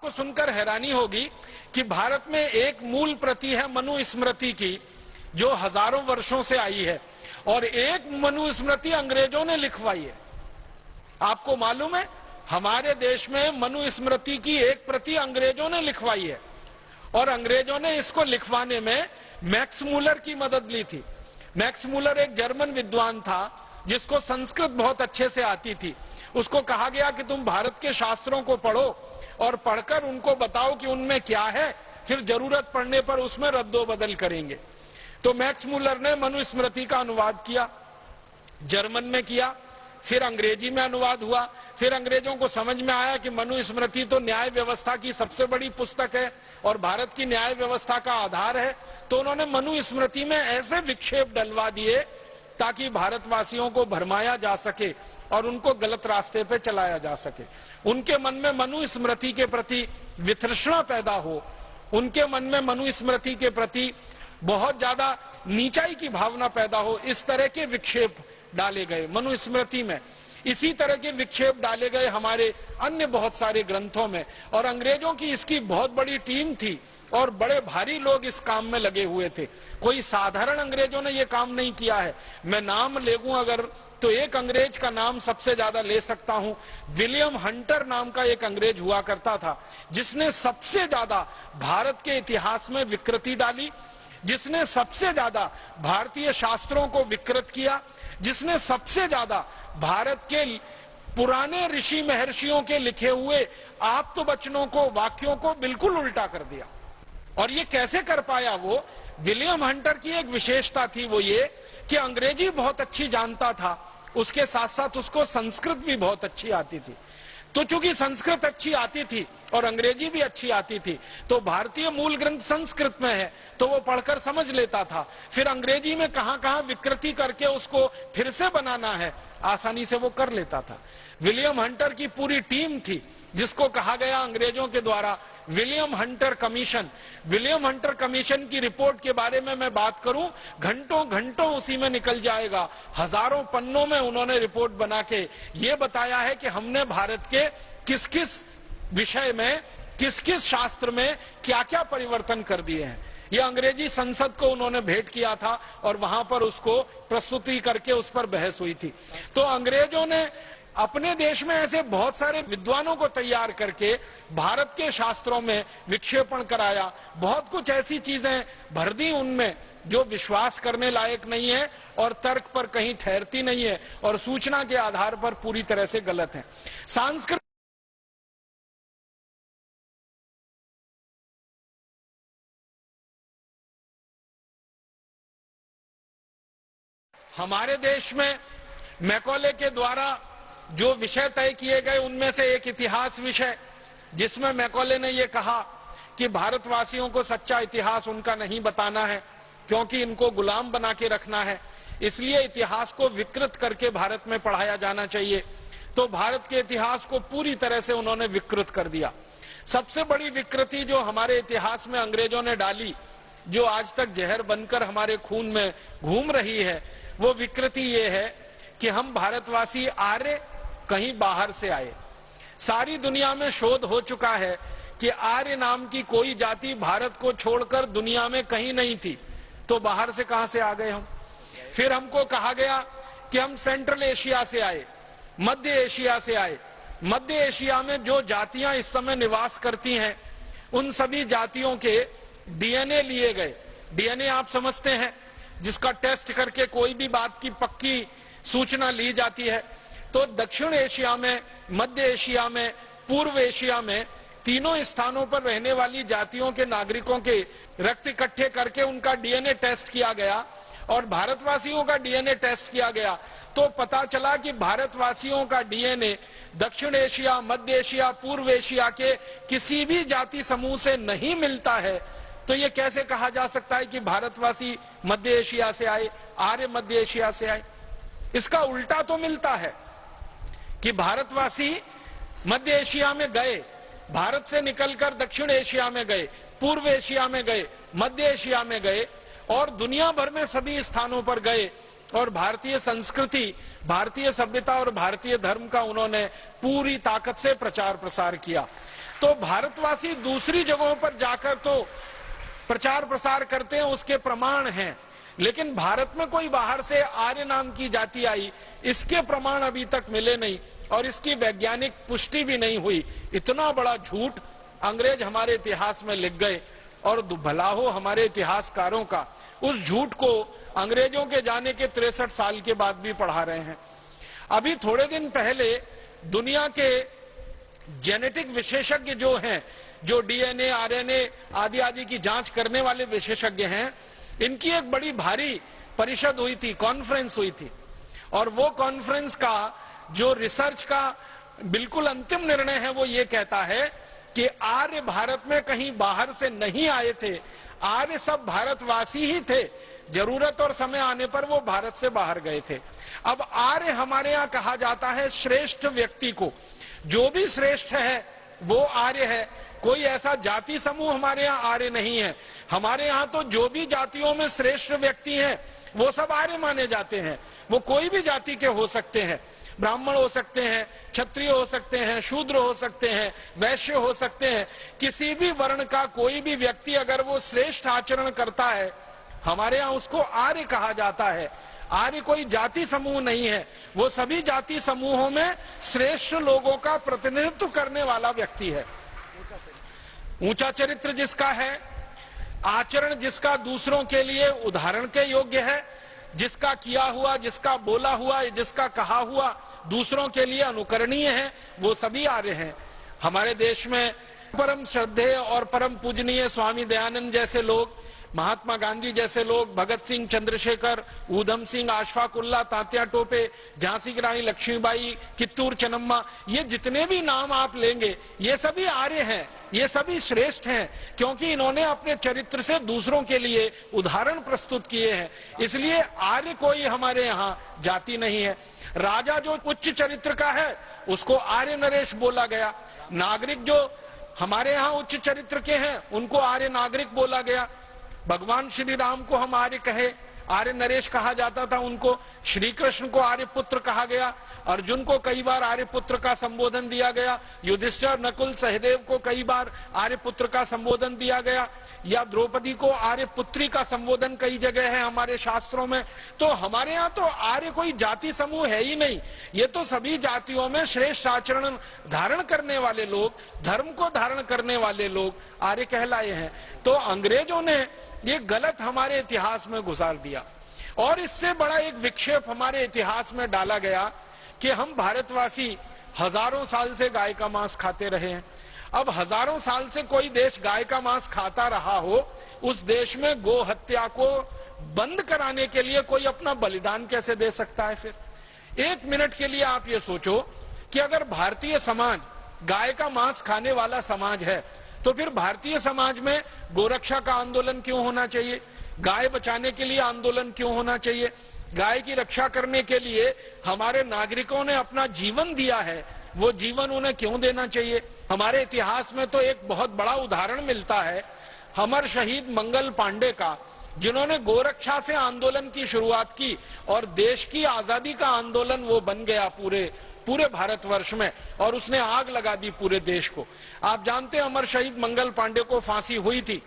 आपको सुनकर हैरानी होगी कि भारत में एक मूल प्रति है मनुस्मृति की, जो हजारों वर्षों से आई है, और एक मनुस्मृति अंग्रेजों ने लिखवाई है। आपको मालूम है, हमारे देश में मनुस्मृति की एक प्रति अंग्रेजों ने लिखवाई है, और अंग्रेजों ने इसको लिखवाने में मैक्स मूलर की मदद ली थी। मैक्स मूलर एक जर्मन विद्वान था जिसको संस्कृत बहुत अच्छे से आती थी। उसको कहा गया कि तुम भारत के शास्त्रों को पढ़ो और पढ़कर उनको बताओ कि उनमें क्या है, फिर जरूरत पड़ने पर उसमें रद्दो बदल करेंगे। तो मैक्स मूलर ने मनुस्मृति का अनुवाद किया, जर्मन में किया, फिर अंग्रेजी में अनुवाद हुआ। फिर अंग्रेजों को समझ में आया कि मनुस्मृति तो न्याय व्यवस्था की सबसे बड़ी पुस्तक है और भारत की न्याय व्यवस्था का आधार है, तो उन्होंने मनुस्मृति में ऐसे विक्षेप डलवा दिए ताकि भारतवासियों को भरमाया जा सके और उनको गलत रास्ते पे चलाया जा सके। उनके मन में मनुस्मृति के प्रति वितृष्णा पैदा हो, उनके मन में मनुस्मृति के प्रति बहुत ज्यादा नीचाई की भावना पैदा हो, इस तरह के विक्षेप डाले गए मनुस्मृति में। इसी तरह के विक्षेप डाले गए हमारे अन्य बहुत सारे ग्रंथों में, और अंग्रेजों की इसकी बहुत बड़ी टीम थी और बड़े भारी लोग इस काम में लगे हुए थे। कोई साधारण अंग्रेजों ने ये काम नहीं किया है। मैं नाम ले लूं अगर, तो एक अंग्रेज का नाम सबसे ज्यादा ले सकता हूं। विलियम हंटर नाम का एक अंग्रेज हुआ करता था, जिसने सबसे ज्यादा भारत के इतिहास में विकृति डाली, जिसने सबसे ज्यादा भारतीय शास्त्रों को विकृत किया, जिसने सबसे ज्यादा भारत के पुराने ऋषि महर्षियों के लिखे हुए आप्तवचनों को, वाक्यों को बिल्कुल उल्टा कर दिया। और ये कैसे कर पाया वो? विलियम हंटर की एक विशेषता थी, वो ये कि अंग्रेजी बहुत अच्छी जानता था, उसके साथ साथ उसको संस्कृत भी बहुत अच्छी आती थी। तो चूंकि संस्कृत अच्छी आती थी और अंग्रेजी भी अच्छी आती थी, तो भारतीय मूल ग्रंथ संस्कृत में है तो वो पढ़कर समझ लेता था। फिर अंग्रेजी में कहां कहां विकृति करके उसको फिर से बनाना है, आसानी से वो कर लेता था। विलियम हंटर की पूरी टीम थी, जिसको कहा गया अंग्रेजों के द्वारा William Hunter commission. William Hunter commission की रिपोर्ट के बारे में मैं बात करूं, घंटों घंटों उसी में निकल जाएगा। हजारों पन्नों में उन्होंने रिपोर्ट बना के ये बताया है कि हमने भारत के किस किस विषय में, किस किस शास्त्र में क्या क्या परिवर्तन कर दिए हैं। ये अंग्रेजी संसद को उन्होंने भेंट किया था और वहां पर उसको प्रस्तुति करके उस पर बहस हुई थी। तो अंग्रेजों ने अपने देश में ऐसे बहुत सारे विद्वानों को तैयार करके भारत के शास्त्रों में विक्षेपण कराया, बहुत कुछ ऐसी चीजें भर दी उनमें जो विश्वास करने लायक नहीं है और तर्क पर कहीं ठहरती नहीं है और सूचना के आधार पर पूरी तरह से गलत है। संस्कृत हमारे देश में मैकॉले के द्वारा जो विषय तय किए गए उनमें से एक इतिहास विषय, जिसमें मैकॉले ने यह कहा कि भारतवासियों को सच्चा इतिहास उनका नहीं बताना है, क्योंकि इनको गुलाम बना के रखना है, इसलिए इतिहास को विकृत करके भारत में पढ़ाया जाना चाहिए। तो भारत के इतिहास को पूरी तरह से उन्होंने विकृत कर दिया। सबसे बड़ी विकृति जो हमारे इतिहास में अंग्रेजों ने डाली, जो आज तक जहर बनकर हमारे खून में घूम रही है, वो विकृति ये है कि हम भारतवासी आर्य कहीं बाहर से आए। सारी दुनिया में शोध हो चुका है कि आर्य नाम की कोई जाति भारत को छोड़कर दुनिया में कहीं नहीं थी, तो बाहर से कहां से आ गए हम? फिर हमको कहा गया कि हम सेंट्रल एशिया से आए, मध्य एशिया से आए। मध्य एशिया में जो जातियां इस समय निवास करती हैं, उन सभी जातियों के डीएनए लिए गए। डीएनए आप समझते हैं, जिसका टेस्ट करके कोई भी बात की पक्की सूचना ली जाती है। तो दक्षिण एशिया में, मध्य एशिया में, पूर्व एशिया में, तीनों स्थानों पर रहने वाली जातियों के नागरिकों के रक्त इकट्ठे करके उनका डीएनए टेस्ट किया गया और भारतवासियों का डीएनए टेस्ट किया गया। तो पता चला कि भारतवासियों का डीएनए दक्षिण एशिया, मध्य एशिया, पूर्व एशिया के किसी भी जाति समूह से नहीं मिलता है। तो ये कैसे कहा जा सकता है कि भारतवासी मध्य एशिया से आए, आर्य मध्य एशिया से आए? इसका उल्टा तो मिलता है कि भारतवासी मध्य एशिया में गए, भारत से निकलकर दक्षिण एशिया में गए, पूर्व एशिया में गए, मध्य एशिया में गए और दुनिया भर में सभी स्थानों पर गए और भारतीय संस्कृति, भारतीय सभ्यता और भारतीय धर्म का उन्होंने पूरी ताकत से प्रचार प्रसार किया। तो भारतवासी दूसरी जगहों पर जाकर तो प्रचार प्रसार करते हैं, उसके प्रमाण हैं, लेकिन भारत में कोई बाहर से आर्य नाम की जाति आई, इसके प्रमाण अभी तक मिले नहीं और इसकी वैज्ञानिक पुष्टि भी नहीं हुई। इतना बड़ा झूठ अंग्रेज हमारे इतिहास में लिख गए और भला हो हमारे इतिहासकारों का उस झूठ को अंग्रेजों के जाने के 63 साल के बाद भी पढ़ा रहे हैं। अभी थोड़े दिन पहले दुनिया के जेनेटिक विशेषज्ञ जो हैं, जो डीएनए आरएनए आदि आदि की जांच करने वाले विशेषज्ञ हैं, इनकी एक बड़ी भारी परिषद हुई थी, कॉन्फ्रेंस हुई थी, और वो कॉन्फ्रेंस का जो रिसर्च का बिल्कुल अंतिम निर्णय है वो ये कहता है कि आर्य भारत में कहीं बाहर से नहीं आए थे, आर्य सब भारतवासी ही थे, जरूरत और समय आने पर वो भारत से बाहर गए थे। अब आर्य हमारे यहाँ कहा जाता है श्रेष्ठ व्यक्ति को, जो भी श्रेष्ठ है वो आर्य है। कोई ऐसा जाति समूह हमारे यहाँ आर्य नहीं है। हमारे यहाँ तो जो भी जातियों में श्रेष्ठ व्यक्ति हैं वो सब आर्य माने जाते हैं। वो कोई भी जाति के हो सकते हैं, ब्राह्मण हो सकते हैं, क्षत्रिय हो सकते हैं, शूद्र हो सकते हैं, वैश्य हो सकते हैं। किसी भी वर्ण का कोई भी व्यक्ति अगर वो श्रेष्ठ आचरण करता है, हमारे यहाँ उसको आर्य कहा जाता है। आर्य कोई जाति समूह नहीं है, वो सभी जाति समूहों में श्रेष्ठ लोगों का प्रतिनिधित्व करने वाला व्यक्ति है। ऊंचा चरित्र जिसका है, आचरण जिसका दूसरों के लिए उदाहरण के योग्य है, जिसका किया हुआ, जिसका बोला हुआ, जिसका कहा हुआ दूसरों के लिए अनुकरणीय है, वो सभी आर्य हैं। हमारे देश में परम श्रद्धेय और परम पूजनीय स्वामी दयानंद जैसे लोग, महात्मा गांधी जैसे लोग, भगत सिंह, चंद्रशेखर, ऊधम सिंह, अशफाक उल्लाह, तात्या टोपे, झांसी की रानी लक्ष्मीबाई, कित्तूर चन्नम्मा, ये जितने भी नाम आप लेंगे ये सभी आर्य हैं, ये सभी श्रेष्ठ हैं, क्योंकि इन्होंने अपने चरित्र से दूसरों के लिए उदाहरण प्रस्तुत किए हैं। इसलिए आर्य कोई हमारे यहाँ जाति नहीं है। राजा जो उच्च चरित्र का है उसको आर्य नरेश बोला गया, नागरिक जो हमारे यहाँ उच्च चरित्र के हैं उनको आर्य नागरिक बोला गया। भगवान श्री राम को हम आर्य कहे, आर्य नरेश कहा जाता था उनको। श्री कृष्ण को आर्य पुत्र कहा गया, अर्जुन को कई बार आर्य पुत्र का संबोधन दिया गया, युधिष्ठिर, नकुल, सहदेव को कई बार आर्य पुत्र का संबोधन दिया गया, या द्रौपदी को आर्य पुत्री का संबोधन कई जगह है हमारे शास्त्रों में। तो हमारे यहाँ तो आर्य कोई जाति समूह है ही नहीं, ये तो सभी जातियों में श्रेष्ठ आचरण धारण करने वाले लोग, धर्म को धारण करने वाले लोग आर्य कहलाए हैं। तो अंग्रेजों ने ये गलत हमारे इतिहास में घुसार दिया और इससे बड़ा एक विक्षेप हमारे इतिहास में डाला गया कि हम भारतवासी हजारों साल से गाय का मांस खाते रहे हैं। अब हजारों साल से कोई देश गाय का मांस खाता रहा हो, उस देश में गो हत्या को बंद कराने के लिए कोई अपना बलिदान कैसे दे सकता है? फिर एक मिनट के लिए आप ये सोचो कि अगर भारतीय समाज गाय का मांस खाने वाला समाज है तो फिर भारतीय समाज में गोरक्षा का आंदोलन क्यों होना चाहिए? गाय बचाने के लिए आंदोलन क्यों होना चाहिए? गाय की रक्षा करने के लिए हमारे नागरिकों ने अपना जीवन दिया है, वो जीवन उन्हें क्यों देना चाहिए? हमारे इतिहास में तो एक बहुत बड़ा उदाहरण मिलता है अमर शहीद मंगल पांडे का, जिन्होंने गोरक्षा से आंदोलन की शुरुआत की और देश की आजादी का आंदोलन वो बन गया पूरे भारतवर्ष में, और उसने आग लगा दी पूरे देश को। आप जानते हैं अमर शहीद मंगल पांडे को फांसी हुई थी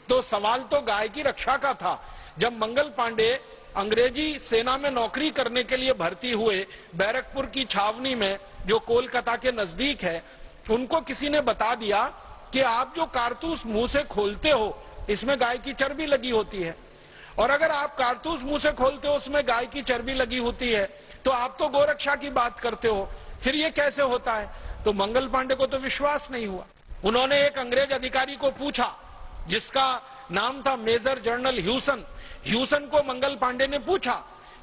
तो सवाल तो गाय की रक्षा का था। जब मंगल पांडे अंग्रेजी सेना में नौकरी करने के लिए भर्ती हुए बैरकपुर की छावनी में, जो कोलकाता के नजदीक है, उनको किसी ने बता दिया कि आप जो कारतूस मुंह से खोलते हो इसमें गाय की चर्बी लगी होती है, और अगर आप कारतूस मुंह से खोलते हो उसमें गाय की चर्बी लगी होती है तो आप तो गोरक्षा की बात करते हो, फिर ये कैसे होता है? तो मंगल पांडे को तो विश्वास नहीं हुआ। उन्होंने एक अंग्रेज अधिकारी को पूछा जिसका नाम था मेजर जनरल ह्यूसन को मंगल पांडे ने पूछा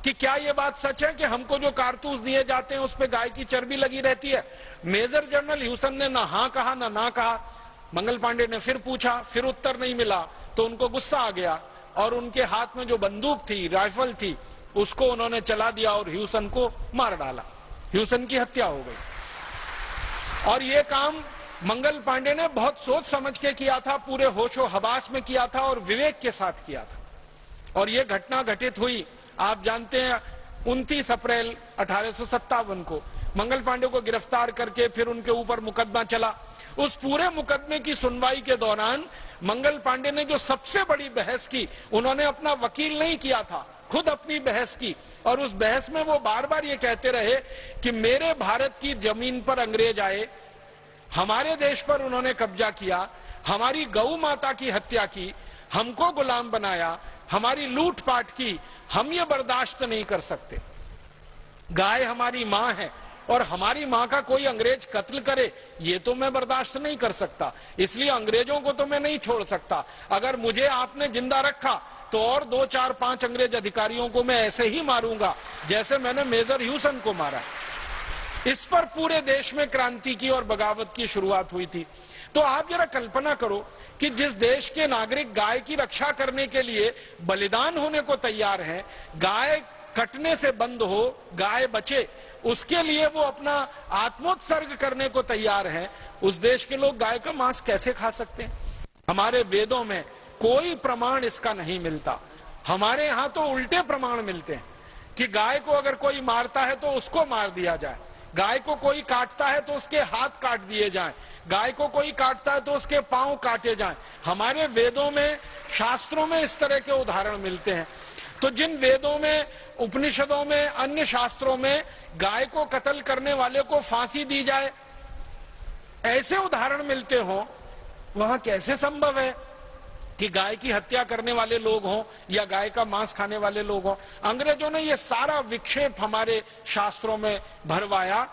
कि क्या ये बात सच है कि हमको जो कारतूस दिए जाते हैं उस पे गाय की चर्बी लगी रहती है? मेजर जनरल ह्यूसन ने ना हाँ कहा ना कहा। मंगल पांडे ने फिर पूछा, फिर उत्तर नहीं मिला तो उनको गुस्सा आ गया और उनके हाथ में जो बंदूक थी, राइफल थी, उसको उन्होंने चला दिया और ह्यूसन को मार डाला। ह्यूसन की हत्या हो गई। और ये काम मंगल पांडे ने बहुत सोच समझ के किया था, पूरे होशो हवास में किया था और विवेक के साथ किया था। और ये घटना घटित हुई, आप जानते हैं, 29 अप्रैल 1857 को मंगल पांडे को गिरफ्तार करके फिर उनके ऊपर मुकदमा चला। उस पूरे मुकदमे की सुनवाई के दौरान मंगल पांडे ने जो सबसे बड़ी बहस की, उन्होंने अपना वकील नहीं किया था, खुद अपनी बहस की, और उस बहस में वो बार बार ये कहते रहे कि मेरे भारत की जमीन पर अंग्रेज आए, हमारे देश पर उन्होंने कब्जा किया, हमारी गौ माता की हत्या की, हमको गुलाम बनाया, हमारी लूटपाट की, हम ये बर्दाश्त नहीं कर सकते। गाय हमारी मां है और हमारी मां का कोई अंग्रेज कत्ल करे, ये तो मैं बर्दाश्त नहीं कर सकता, इसलिए अंग्रेजों को तो मैं नहीं छोड़ सकता। अगर मुझे आपने जिंदा रखा तो और 2, 4, 5 अंग्रेज अधिकारियों को मैं ऐसे ही मारूंगा जैसे मैंने मेजर ह्यूसन को मारा। इस पर पूरे देश में क्रांति की और बगावत की शुरुआत हुई थी। तो आप जरा कल्पना करो कि जिस देश के नागरिक गाय की रक्षा करने के लिए बलिदान होने को तैयार हैं, गाय कटने से बंद हो, गाय बचे, उसके लिए वो अपना आत्मोत्सर्ग करने को तैयार हैं, उस देश के लोग गाय का मांस कैसे खा सकते हैं? हमारे वेदों में कोई प्रमाण इसका नहीं मिलता। हमारे यहाँ तो उल्टे प्रमाण मिलते हैं कि गाय को अगर कोई मारता है तो उसको मार दिया जाए, गाय को कोई काटता है तो उसके हाथ काट दिए जाएं, गाय को कोई काटता है तो उसके पांव काटे जाएं। हमारे वेदों में, शास्त्रों में इस तरह के उदाहरण मिलते हैं। तो जिन वेदों में, उपनिषदों में, अन्य शास्त्रों में गाय को कत्ल करने वाले को फांसी दी जाए, ऐसे उदाहरण मिलते हो, वहां कैसे संभव है कि गाय की हत्या करने वाले लोग हों या गाय का मांस खाने वाले लोग हों? अंग्रेजों ने ये सारा विक्षेप हमारे शास्त्रों में भरवाया